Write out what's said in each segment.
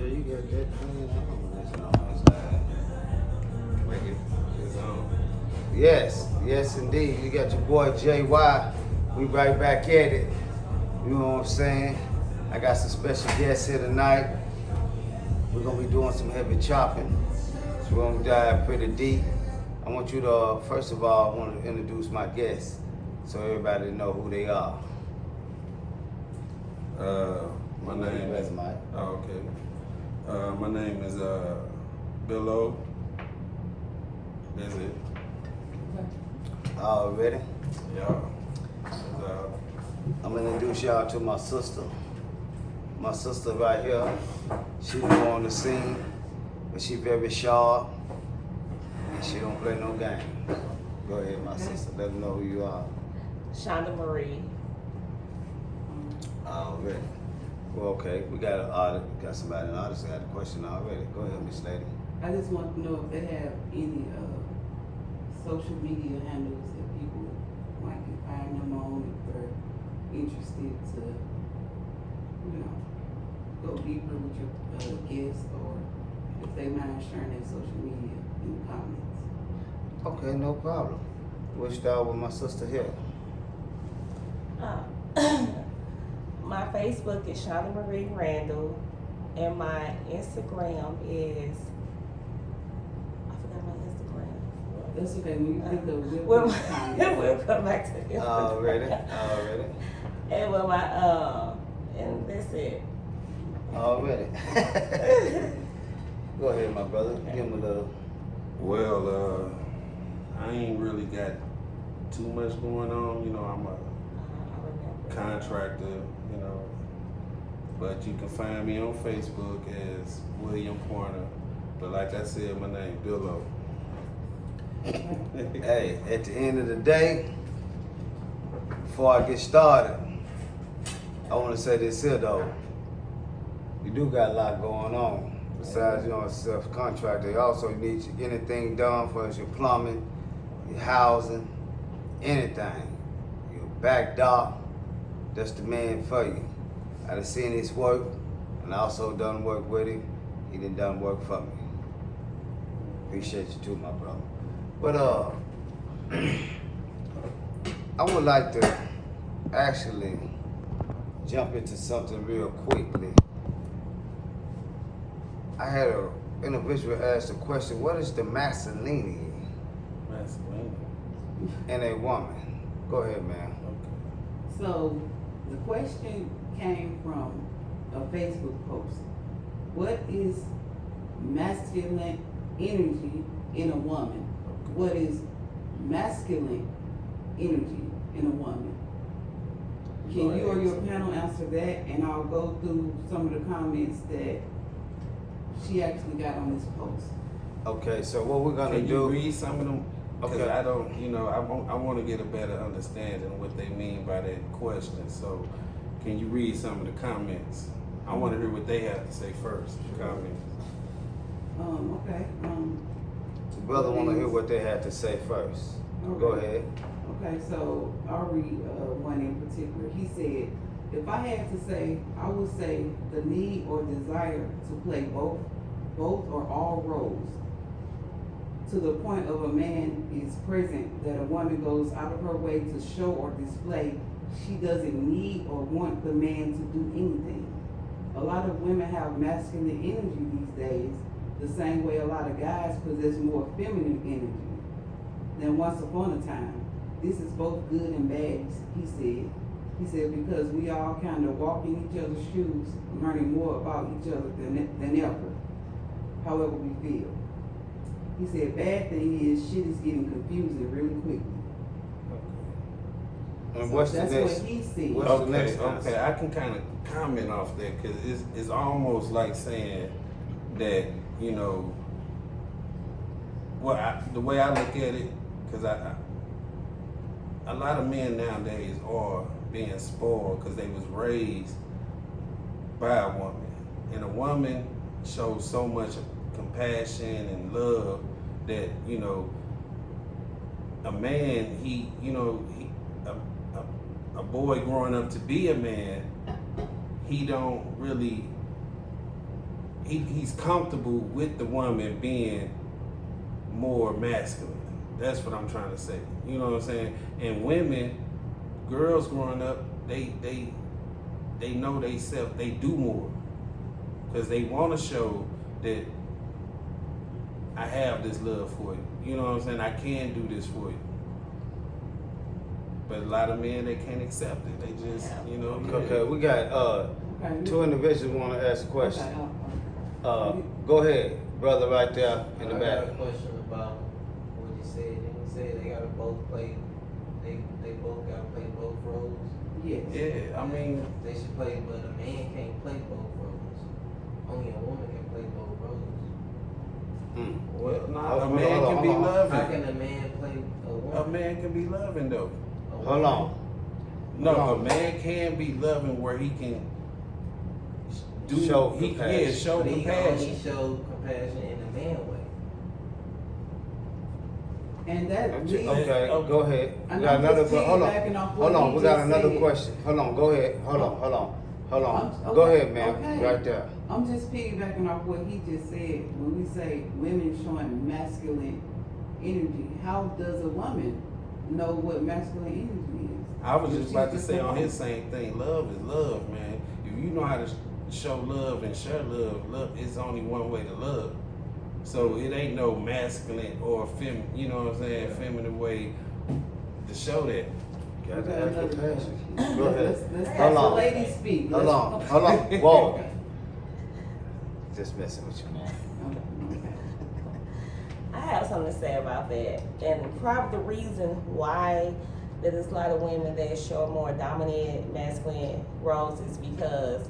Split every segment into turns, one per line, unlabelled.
Yeah, you got that thing on. That's on.
Make it's on.
Yes, indeed. You got your boy JY. We right back at it. You know what I'm saying? I got some special guests here tonight. We're gonna be doing some heavy chopping. So we're gonna dive pretty deep. I want you to, first of all, I want to introduce my guests so everybody know who they are.
My name is
Mike.
Oh, okay. My name is Billow. That's it.
Ready?
Yeah.
I'm gonna introduce y'all to my sister. My sister right here. She was on the scene, but she very sharp and she don't play no games. Go ahead, my sister. Let them know who you are.
Shonda Marie.
Already. Well, okay. We got an artist. Got somebody, an artist got a question already. Go ahead, Miss Lady.
I just want to know if they have any social media handles that people might can find them on if they're interested to, go deeper with your guests, or if they mind sharing their social media in the comments.
Okay, no problem. We'll start with my sister here.
My Facebook is Shonda Marie Randall, and my Instagram is, I forgot my Instagram.
That's okay. When you think of
We'll come back to it.
Already.
And with my and that's it.
Already. Go ahead, my brother. Give him a little.
Well, I ain't really got too much going on. I'm a contractor, but you can find me on Facebook as William Pointer. But like I said, my name Billow.
Hey, at the end of the day, before I get started, I want to say this here though. You do got a lot going on. Besides, a self-contractor, you also need anything done for us, your plumbing, your housing, anything. Your back dock, that's the man for you. I done seen his work, and I also done work with him. He done work for me. Appreciate you too, my brother. But I would like to actually jump into something real quickly. I had an individual ask the question, what is the masculinity in a woman? Go ahead, ma'am.
Okay.
So the question came from a Facebook post. What is masculine energy in a woman? What is masculine energy in a woman? Can you or your panel answer that? And I'll go through some of the comments that she actually got on this post.
Okay, so what we're gonna
Can
do?
you read some of them? Because
Okay.
I don't, I want to get a better understanding of what they mean by that question. So, can you read some of the comments? I want to hear what they have to say first. Comments.
Okay.
The brother want to hear what they had to say first. Go ahead.
Okay, so I'll read one in particular. He said, if I had to say, I would say the need or desire to play both or all roles, to the point of a man is present that a woman goes out of her way to show or display she doesn't need or want the man to do anything. A lot of women have masculine energy these days, the same way a lot of guys possess more feminine energy than once upon a time. This is both good and bad, he said. He said, because we all kind of walk in each other's shoes, learning more about each other than ever, however we feel. He said, bad thing is shit is getting confusing really quickly.
And
So
what's the
that's
next?
what he said.
What's the next answer?
Okay, I can kind of comment off that because it's almost like saying that, the way I look at it, because a lot of men nowadays are being spoiled because they was raised by a woman, and a woman shows so much compassion and love that a man a boy growing up to be a man, he don't really he's comfortable with the woman being more masculine. That's what I'm trying to say. You know what I'm saying? And women, girls growing up, they know they self, they do more because they want to show that I have this love for you. You know what I'm saying? I can do this for you. But a lot of men, they can't accept it. They just, you know.
Okay, we got two individuals want to ask a question. Go ahead, brother, right there in the
I
back.
got a question about what you said. And you said they gotta both play. They both gotta play both roles.
Yes.
Yeah, I mean,
They should play, but a man can't play both roles. Only a woman can play both roles.
well, nah,
Hold
a
on,
man
hold
can
on,
be
hold on.
How
loving.
can a man play a woman?
A man can be loving though.
A
Hold
woman?
on.
No,
Hold
a
on.
man can be loving where he can
Show
he,
compassion.
yeah, show
But he can only
compassion.
show compassion in a man way.
And that leads,
Okay, go ahead. We
And
got
I'm
another.
just
Hold
piggybacking off
on,
what
hold on.
he
We got
just
another
said.
question. Hold on. Go ahead. Hold on. Go
Okay,
ahead, ma'am.
okay.
Right there.
I'm just piggybacking off what he just said. When we say women showing masculine energy, how does a woman know what masculine energy is?
I was
If
just
she's
about to
just
say
a
on his
woman?
same thing. Love is love, man. If you know how to show love and share love, love is only one way to love. So it ain't no masculine or feminine, you know what I'm saying, feminine way to show that.
Got to
Okay,
have
another
compassion.
question.
Go ahead.
Let's
Hold
have the
on.
ladies speak.
Hold on. Hold on. Whoa. Just messing with you, man.
I have something to say about that. And probably the reason why there's a lot of women that show more dominant masculine roles is because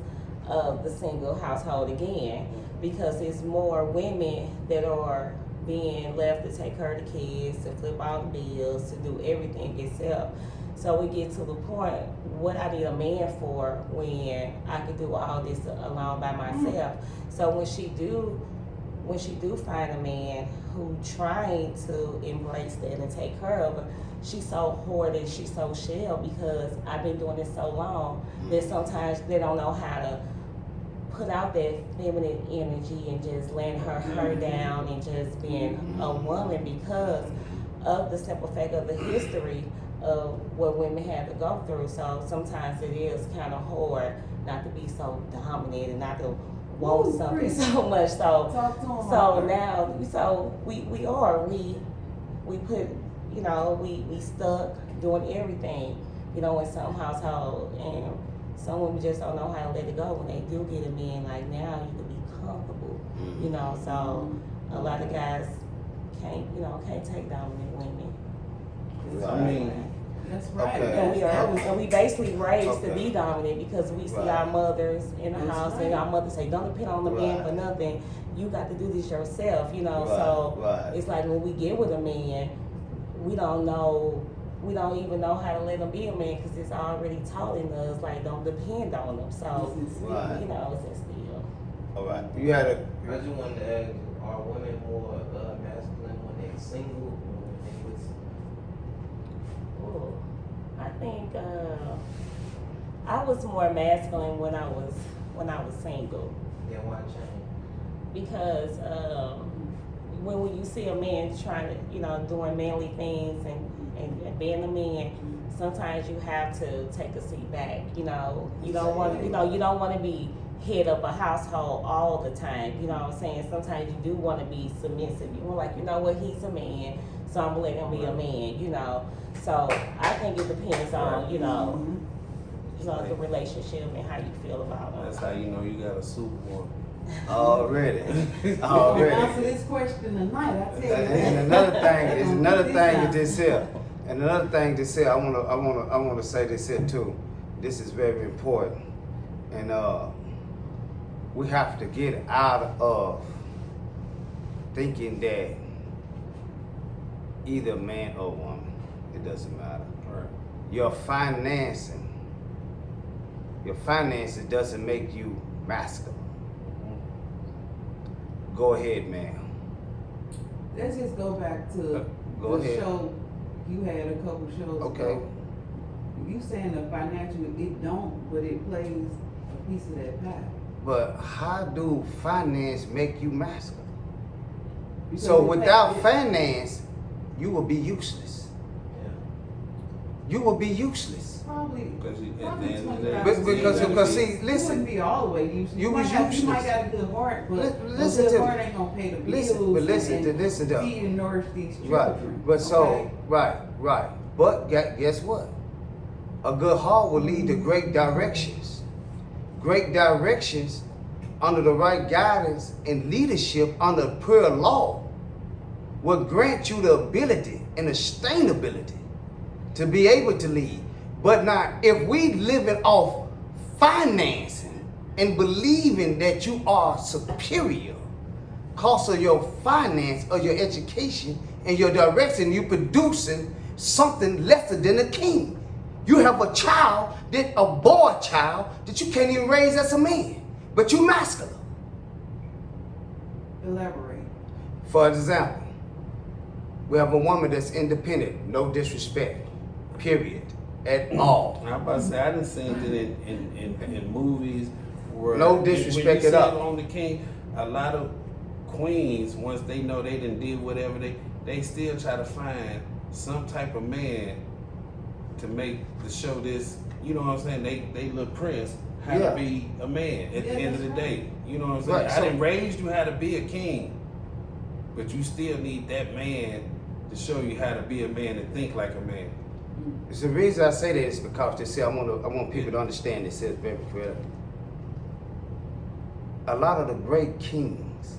of the single household again. Because it's more women that are being left to take care of the kids, to flip all the bills, to do everything itself. So we get to the point, what I need a man for when I can do all this alone by myself. So when she do find a man who trying to embrace that and take care of her, she's so hoarded, she's so shell because I've been doing this so long that sometimes they don't know how to put out that feminine energy and just letting her down and just being a woman because of the simple fact of the history of what women had to go through. So sometimes it is kind of hard not to be so dominant and not to want something so much. So
Talk to him.
so now, we put, we stuck doing everything, in some household, and some women just don't know how to let it go when they do get a man. Like now, you can be comfortable, So a lot of guys can't take dominant women.
I mean,
That's right.
Okay.
And we basically raised to
Okay.
be dominant because we see
Right.
our mothers in the
That's
house
right.
and our mothers say, don't depend on the man
Right.
for nothing. You got to do this yourself,
Right,
So
right.
it's like when we get with a man, we don't even know how to let him be a man because it's already taught in us, like, don't depend on him. So,
Right.
it's instilled.
All right. You had a.
I just wanted to ask, are women more masculine when they're single or when they're with
Ooh, I think I was more masculine when I was single.
then why change?
Because when you see a man trying to, doing manly things and being a man, sometimes you have to take a seat back. You don't want to be head of a household all the time. You know what I'm saying? Sometimes you do want to be submissive. You want what, he's a man, so I'm gonna let him be a man. So I think it depends on the relationship and how you feel about him.
that's how you know you got a superwoman.
Already.
Answer this question tonight, I tell you.
And another thing is this here. And another thing this here, I wanna say this here too. This is very important. And we have to get out of thinking that either man or woman, it doesn't matter.
Right.
Your finances doesn't make you masculine. Go ahead, ma'am.
Let's just go back to
Go
the
ahead.
show you had a couple shows
Okay.
ago. You saying the financial, it don't, but it plays a piece of that pie.
But how do finance make you masculine?
Because
So
it
without
makes-
finance, you will be useless.
Yeah.
You will be useless.
Probably.
Because at the
Probably
end of the day,
25%.
Because see,
You wouldn't
listen,
be all the way useless.
You was
might have- You might
useless.
got a good heart, but
Listen
a good
to
heart
me.
ain't gonna pay the bills
Listen, but listen to
and
this though.
feed and nourish these
Right.
children.
But so,
okay?
right. But guess what? A good heart will lead to great directions. Great directions under the right guidance and leadership under pure law will grant you the ability and the sustainability to be able to lead. But now, if we living off financing and believing that you are superior, cause of your finance or your education and your direction, you producing something lesser than a king. You have a child, a boy child, that you can't even raise as a man, but you masculine.
Elaborate.
For example, we have a woman that's independent, no disrespect, period, at all.
I'm about to say I done seen it in movies where
No
when
disrespect
you
at
said
all.
on the king, a lot of queens once they know they done did whatever they still try to find some type of man to show this. You know what I'm saying? They little prince how
Yeah.
to be a man at the
Yeah,
end of the
that's
day. You know what I'm saying?
Right,
I
so-
done raised you how to be a king, but you still need that man to show you how to be a man and think like a man.
It's the reason I say that is because they say I want people to understand this is very clear. A lot of the great kings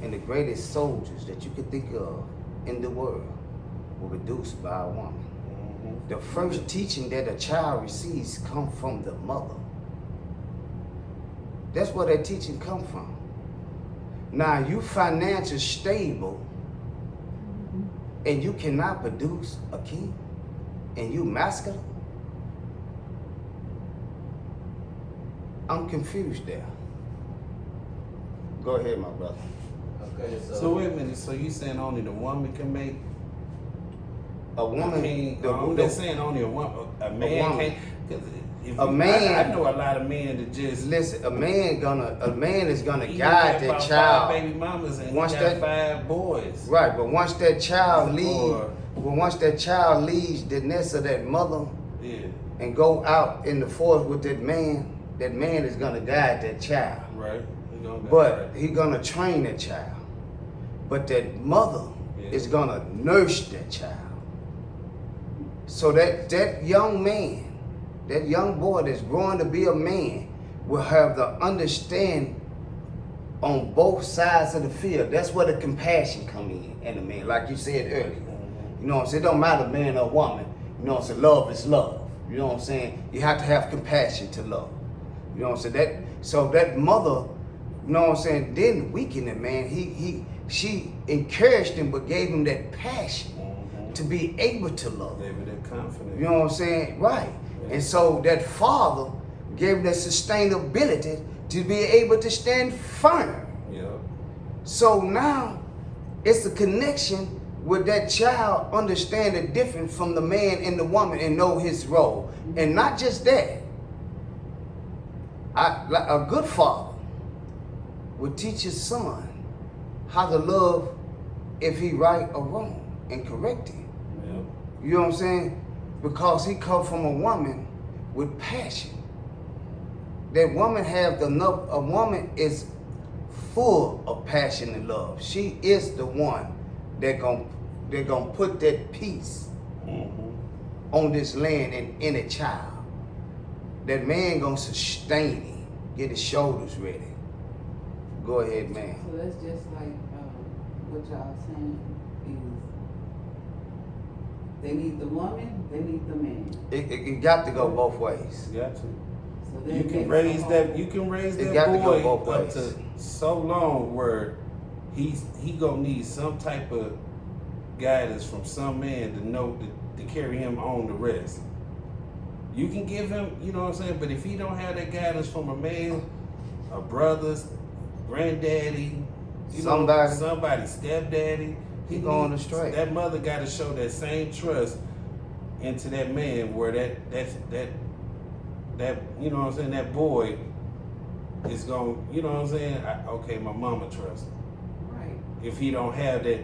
and the greatest soldiers that you could think of in the world were produced by a woman. The first teaching that a child receives come from the mother. That's where that teaching come from. Now you financially stable and you cannot produce a king and you masculine. I'm confused there. Go ahead, my brother.
Okay,
So wait a minute. So you saying only the woman can make
A woman,
king?
the-
I'm
the-
not saying only a woman. A man
woman.
can't. Cause if
A
you-
man-
I know a lot of men that just
listen, a man is gonna
he
guide
got
that
about
child.
5 baby mamas and
Once
he got
that-
5 boys.
Right, but once that child
Or-
once that child leaves the nest of that mother
Yeah.
and go out in the forest with that man is gonna guide that child.
Right. He gonna go
But
right.
he gonna train that child. But that mother
Yeah.
is gonna nurse that child. So that young man, that young boy that's growing to be a man, will have the understanding on both sides of the field. That's where the compassion come in a man, like you said earlier. You know what I'm saying? It don't matter man or woman. You know what I'm saying? Love is love. You know what I'm saying? You have to have compassion to love. You know what I'm saying? So that mother, you know what I'm saying, didn't weaken the man. She encouraged him but gave him that passion to be able to love.
Gave her that confidence.
You know what I'm saying? Right. And so that father gave him that sustainability to be able to stand firm.
Yeah.
So now it's a connection with that child understand the difference from the man and the woman and know his role. And not just that. Like a good father would teach his son how to love if he right or wrong and correct him.
Yeah.
You know what I'm saying? Because he come from a woman with passion. That woman have enough. A woman is full of passion and love. She is the one that gonna put that peace on this land and in a child. That man gonna sustain him, get his shoulders ready. Go ahead, man.
So that's just like what y'all saying is they need the woman, they need the man.
It got to go both ways.
You got to.
So that
You can
makes
raise
the
that.
whole-
You can raise
It
that
got to go
boy
both
up
ways.
to so long where he gonna need some type of guidance from some man to know to carry him on the rest. You can give him, you know what I'm saying, but if he don't have that guidance from a man, a brother's, granddaddy, somebody, stepdaddy,
He going
needs-
astray.
That mother got to show that same trust into that man, where that you know what I'm saying, that boy it's gonna, you know what I'm saying? Okay, my mama trusts him.
Right.
If he don't have that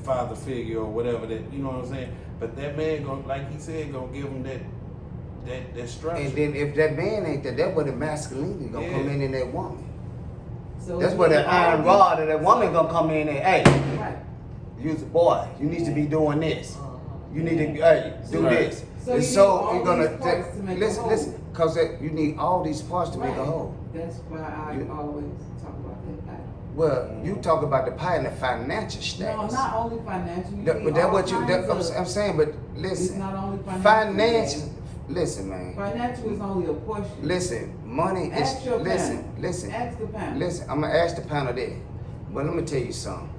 father figure or whatever, that, you know what I'm saying? But that man gonna, like he said, gonna give him that structure.
And then if that man ain't there, that's where the masculinity gonna
Yeah.
come in that woman.
So
That's where the iron rod of that woman
so-
gonna come in and, hey,
Right.
you's a boy. You need to be doing this. You need to, hey, do
Right.
this.
So
And
you
so
need all
you're gonna
these parts to make a
listen,
whole.
listen, cause you need all these parts to make a
Right.
whole.
That's why I
You-
always talk about that.
Well, you talk about the pie and the financial
No,
status.
not only financial. You
That-
need
but that
all
what you,
kinds
that,
of-
I'm saying, but
It's
listen,
not only
financial, listen, man.
Financial is only a portion.
Listen, money
Ask
is,
your
listen,
panel.
listen,
Ask the panel.
listen, I'm gonna ask the panel that. But let me tell you something.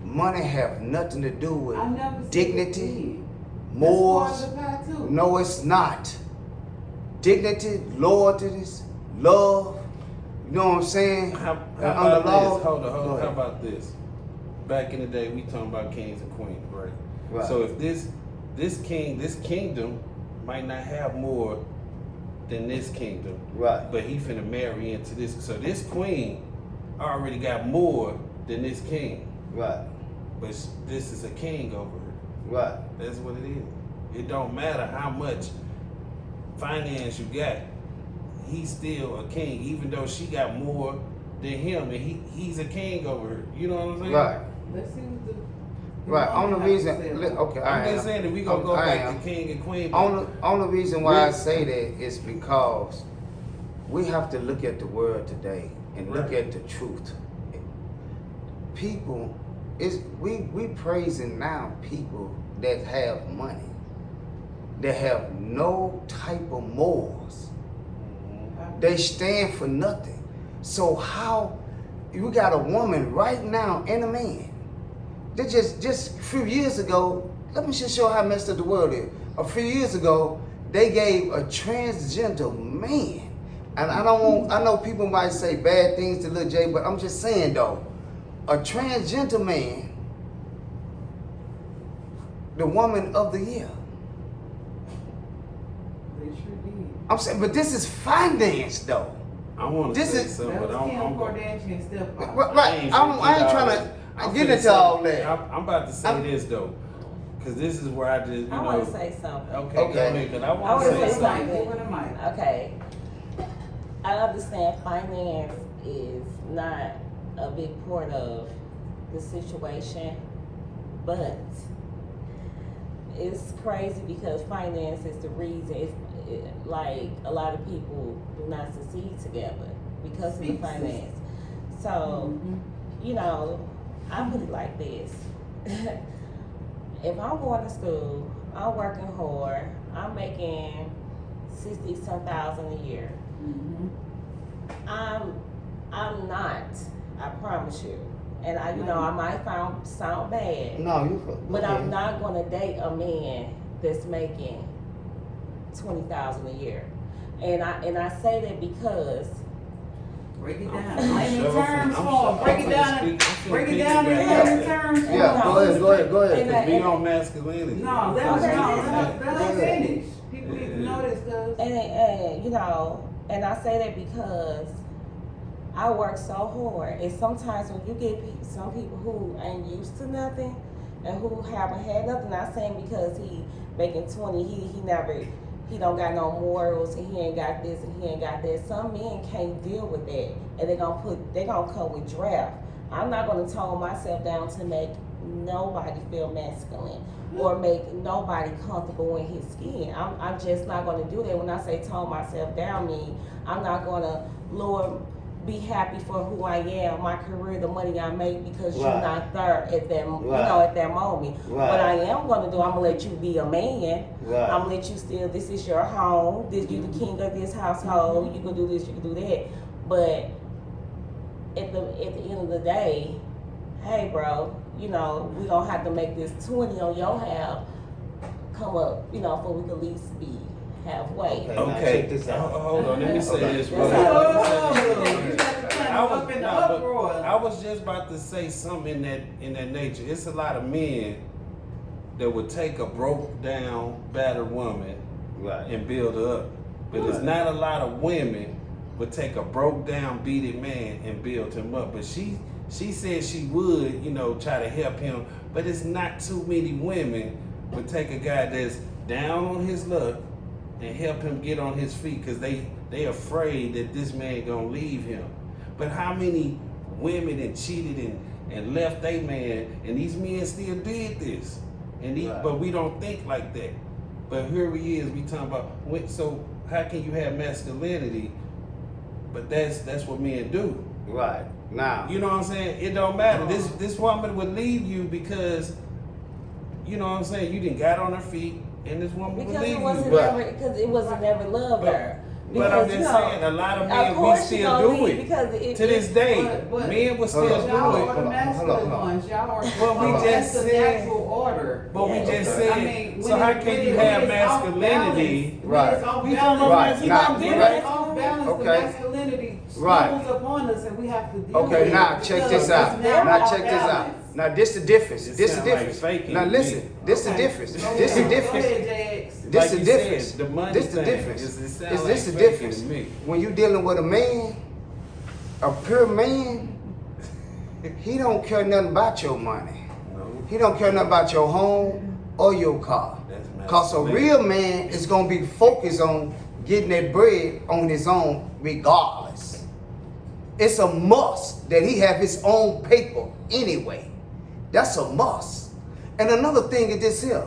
Money have nothing to do with
I never said
dignity,
it did.
morals.
That's part of the pie too.
No, it's not. Dignity, loyalty, love. You know what I'm saying?
How
Under
about
law-
this? Hold
Go
on. How
ahead.
about this? Back in the day, we talking about kings and queens, right?
Right.
So if this kingdom might not have more than this kingdom,
Right.
but he finna marry into this. So this queen already got more than this king,
Right.
but this is a king over her.
Right.
That's what it is. It don't matter how much finance you got. He's still a king, even though she got more than him, and he's a king over her. You know what I'm saying?
Right.
Let's see what the.
Right.
woman
Only
has to
reason.
say
li-
about it.
Okay. I
I'm
am.
just saying that we gonna go
I
back
am.
to king and queen.
Only reason why I
Really?
say that is because we have to look at the world today and look
Right.
at the truth. People is we praising now people that have money, that have no type of morals. They stand for nothing. So how you got a woman right now and a man? They just a few years ago, let me just show how messed up the world is. A few years ago, they gave a transgender man, and I know people might say bad things to Lil J, but I'm just saying though, a transgender man, the woman of the year.
They sure did.
I'm saying, but this is finance though.
I want to
This
say
is-
something,
That
but
was Kim
I'm
Kardashian's stepfather.
Right,
I ain't
trying to get into all that.
I'm about to say
I'm-
this though, because this is where I just, you
I
know.
want to say something.
Okay, go
Okay.
ahead, because I
I
want
wanna
to
say
say something.
Give her the mic.
Okay. I understand finance is not a big part of the situation, but it's crazy because finance is the reason. Like a lot of people do not succeed together because of the
Speaks.
finance. So,
Mhm.
you know, I put it like this. If I'm going to school, I'm working hard, I'm making 60-some thousand a year.
Mhm.
I'm not, I promise you. And I might sound bad,
No, you.
but I'm not gonna date a man that's making 20,000 a year. And I say that because
Break it
I'm
down.
finna
Layman
shove-
terms
I'm
for
sure-
him. Break
I'm
it
finna
down.
speak- I'm finna
Break it
pick
down
it
in
back
layman
up.
terms. for
Yeah,
him.
go ahead.
And
Because we on masculinity.
No, that was
Okay.
no. Let
Go
her
ahead.
finish. People need to know this, cause.
and I say that because I work so hard, and sometimes when you get some people who ain't used to nothing and who haven't had nothing, not saying because he making 20, he don't got no morals and he ain't got this and he ain't got that. Some men can't deal with that, and they gonna come with draft. I'm not gonna tone myself down to make nobody feel masculine or make nobody comfortable in his skin. I'm just not gonna do that. When I say tone myself down, mean I'm not gonna, Lord, be happy for who I am, my career, the money I make, because you're
Right.
not there at that,
Right.
at that moment.
Right.
What I am gonna do, I'm gonna let you be a man.
Right.
I'm gonna let you still, this is your home, you the king of this household, you can do this, you can do that. But at the end of the day, hey bro, we gonna have to make this 20 on your half come up, for we can at least be halfway.
Okay. Now
Okay,
check this out.
hold on, let me say
Okay.
this.
That's
Bro.
all.
You got to turn
I
up
was,
in the
nah, but
uproar.
I was just about to say something in that nature. It's a lot of men that would take a broke down, battered woman
Right.
and build her up. But it's
Right.
not a lot of women would take a broke down, beaten man and build him up. But she said she would, you know, try to help him. But it's not too many women would take a guy that's down on his luck and help him get on his feet because they afraid that this man gonna leave him. But how many women that cheated and left their man, and these men still did this, and
Right.
but we don't think like that. But here we is, we talking about so how can you have masculinity? But that's what men do.
Right. Now.
You know what I'm saying? It don't matter. This woman would leave you because, you know what I'm saying, you didn't got on her feet, and this woman would
Because
leave
it
you.
wasn't
But-
never, because it wasn't never loved
But-
her.
But I'm
Because,
just
you know,
saying, a lot of
of
men, we
course she
still
gonna
do
leave
it.
because it,
To this day,
but-
men will still
Hold on.
do
Y'all
it.
are the masculine ones. Y'all are.
But we
that's
just
the
said-
natural order.
But we
Yeah.
just
Okay.
said,
I mean,
so
when
how
it-
can
when
you
it-
have
when it's off
masculinity?
balance, when
Right.
it's off
We talking about
Right.
balance,
you
Now-
gonna get
when
right.
it's off balance,
Okay.
the masculinity
Right.
stumbles upon us, and we have to deal with
Okay,
it.
now check
because
this out.
it's never
Now
off
check this out.
balance.
Now this the difference.
It
This the
sound like
difference.
faking
Now
to
listen.
me.
This the
Okay.
difference.
Go
This the
ahead.
difference.
Go ahead, JX.
This
Like
the
you
difference.
said, the money
This the
thing.
difference.
It sound
Is
like
this the
faking
difference?
to me.
When you dealing with a man, a pure man, he don't care nothing about your money.
No,
He don't care nothing about your home or your car.
that's
Cause a
masculinity.
real man is gonna be focused on getting that bread on his own regardless. It's a must that he have his own paper anyway. That's a must. And another thing is this here.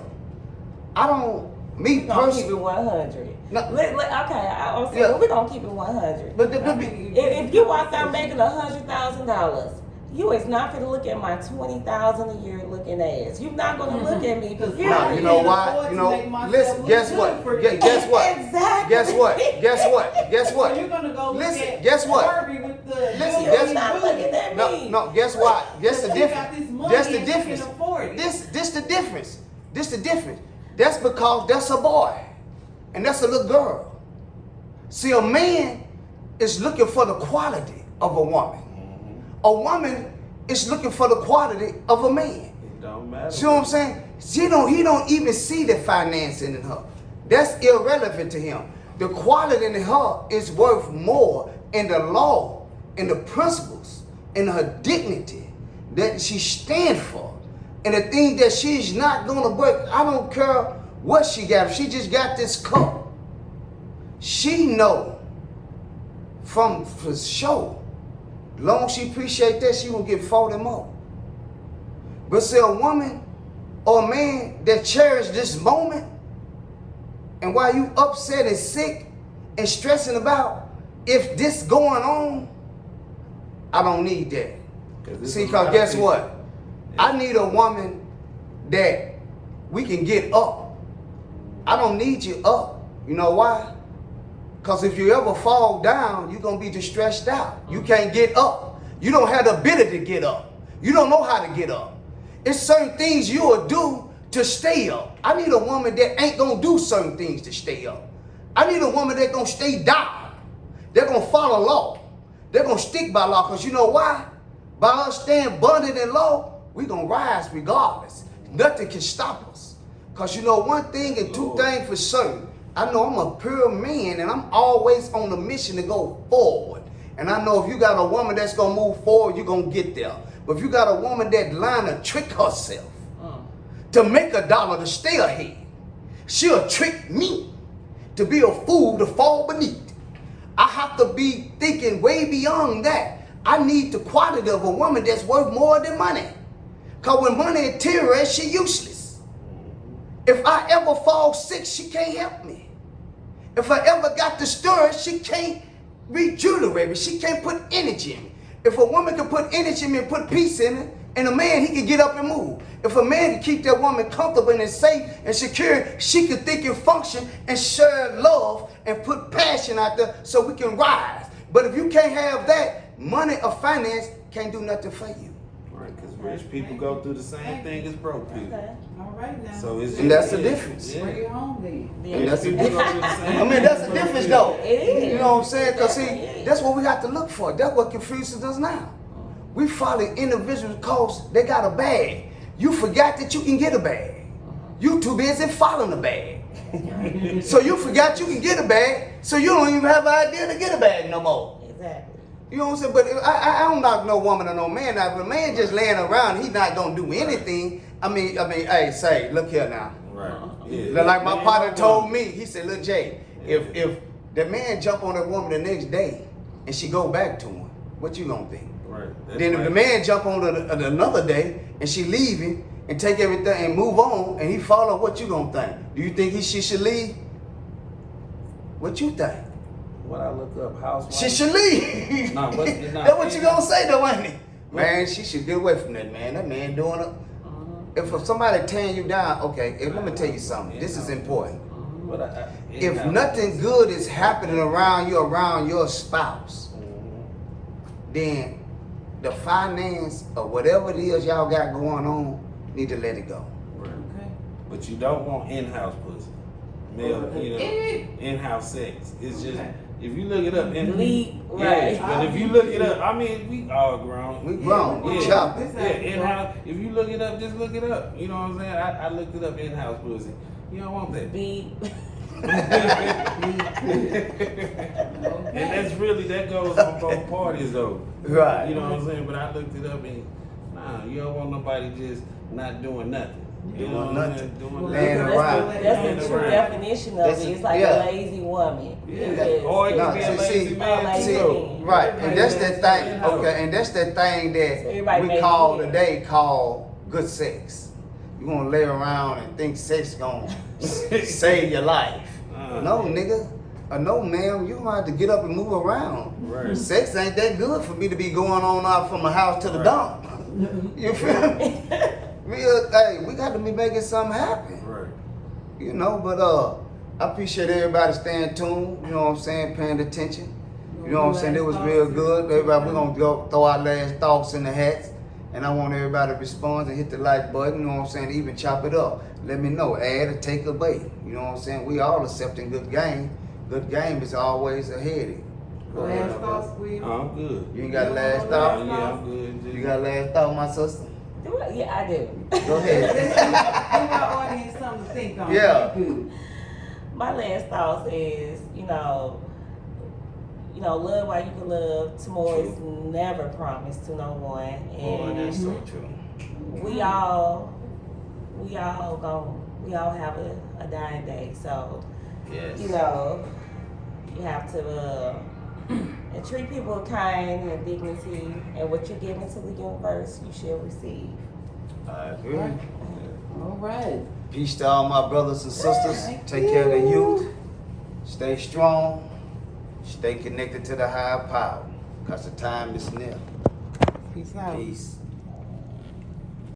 Me
we gonna keep
personally,
it 100.
No.
Okay, I was saying,
Yeah.
we're gonna keep it 100.
but
If you walk out making $100,000, you is not gonna look at my $20,000 a year looking ass. You're not gonna look at me because
Because
no,
I
you know
can't
why?
afford
You
to
know,
make myself
listen.
look
Guess
good
what?
for you.
Guess what?
Exactly.
Guess what? Guess what? Guess
So
what?
you're gonna go look
Listen,
at
guess what?
Harvey with the
Listen,
You're
guess-
not looking at me.
No, guess what? Guess the
Because she got this
difference.
money
That's the
and she can
difference.
afford it.
This the difference. This the difference. That's because that's a boy, and that's a little girl. See, a man is looking for the quality of a woman. A woman is looking for the quality of a man.
It don't matter.
See what I'm saying? He don't even see the financing in her. That's irrelevant to him. The quality in her is worth more in the law, in the principles, in her dignity that she stands for, and the thing that she's not gonna break. I don't care what she got. If she just got this cup, she know from for sure. Long as she appreciate that, she gonna get 40 more. But see, a woman or a man that cherish this moment, and while you upset and sick and stressing about if this going on, I don't need that. See, cause guess what? I need a woman that we can get up. I don't need you up. You know why? Cause if you ever fall down, you're gonna be distressed out. You can't get up. You don't have the ability to get up. You don't know how to get up. It's certain things you will do to stay up. I need a woman that ain't gonna do certain things to stay up. I need a woman that gonna stay down. They're gonna follow law. They're gonna stick by law. Cause you know why? By us staying bonded in law, we gonna rise regardless. Nothing can stop us. Cause you know one thing and two things for certain. I know I'm a pure man and I'm always on a mission to go forward. And I know if you got a woman that's gonna move forward, you're gonna get there. But if you got a woman that line to trick herself to make a dollar to stay ahead, she'll trick me to be a fool to fall beneath. I have to be thinking way beyond that. I need the quality of a woman that's worth more than money. Cause when money deteriorates, she useless. If I ever fall sick, she can't help me. If I ever got discouraged, she can't rejuvenate me. She can't put energy in me. If a woman can put energy in me and put peace in it, and a man, he can get up and move. If a man can keep that woman comfortable and safe and secure, she can think and function and share love and put passion out there so we can rise. But if you can't have that, money or finance can't do nothing for you.
Right, because rich people go through the same thing as broke people.
Okay.
All right now.
So it's
And that's the
yeah,
difference.
yeah.
Bring it home then.
And that's the
People go
difference.
through the same
I mean, that's the difference though.
It is.
You know what I'm saying? Because see,
Yeah.
that's what we have to look for. That's what confuses us now. We follow individuals because they got a bag. You forgot that you can get a bag. You too busy following the bag. So you forgot you can get a bag, so you don't even have an idea to get a bag no more.
Exactly.
You know what I'm saying? But I don't knock no woman or no man out. If a man just laying around, he's not gonna do anything. I mean, hey, say, look here now.
Right. Yeah.
Like my partner told me, he said, look, Jay, if the man jump on that woman the next day and she go back to him, what you gonna think?
Right.
Then if the man jump on another day and she leave him and take everything and move on and he follow, what you gonna think? Do you think she should leave? What you think?
What I look up, housewife.
She should leave.
Nah, but it's not-
That's what you gonna say though, ain't it? Man, she should get away from that man. That man doing it. If somebody tearing you down, okay, let me tell you something. This is important.
But
If nothing good is happening around your spouse, then the finance or whatever it is y'all got going on, need to let it go.
Right.
Okay.
But you don't want in-house pussy. Male, you know, in-house sex. It's just, if you look it up,
Delete,
yeah,
right.
but if you look it up, I mean, we all grown.
We grown, we
Yeah.
chopping.
Yeah, in-house, if you look it up, just look it up. You know what I'm saying? I looked it up, in-house pussy. You don't want that.
Be
And that's really, that goes on both parties though.
Right.
You know what I'm saying? But I looked it up and, nah, you don't want nobody just not doing nothing. You know
Doing
what I'm
nothing.
saying? Doing
Laying
nothing.
around.
that's the true
Right.
definition of
That's
it. It's
a-
like
yeah.
a lazy woman.
Yeah.
Because
Or it
No,
can be a
see,
lazy man
lazy
too.
man.
Right, and that's that thing,
In-house.
okay, and that's that thing
Everybody
that we
make
call
it.
today call good sex. You gonna lay around and think sex gonna save your life. No, nigga. No, ma'am, you gonna have to get up and move around.
Right.
Sex ain't that good for me to be going on out from a house to the
Right.
dump. You feel me? Hey, we got to be making something happen.
Right.
You know, but I appreciate everybody staying tuned, you know what I'm saying, paying attention. You know what I'm saying? It was real good. Everybody, we're gonna go throw our last thoughts in the hats. And I want everybody to respond and hit the like button, you know what I'm saying? Even chop it up. Let me know, add or take away. You know what I'm saying? We all accepting good game. Good game is always a headache. Go ahead.
Last thoughts, Will?
I'm good.
You ain't got a last
Yeah,
thought?
yeah, I'm good. Just-
You got a last thought, my sister?
Do it? Yeah, I do.
Go ahead.
Give our audience something to think on.
Yeah.
Good.
My last thoughts is, love while you can love. Tomorrow is never promised to no one,
Boy, that's
and
so true.
we all have a dying day. So
Yes.
you have to and treat people with kind and dignity, and what you give into the universe, you shall receive.
I agree.
All right.
Peace to all my brothers and sisters.
Thank
Take care of the
you.
youth. Stay strong. Stay connected to the higher power. Because the time is near.
Peace out.
Peace.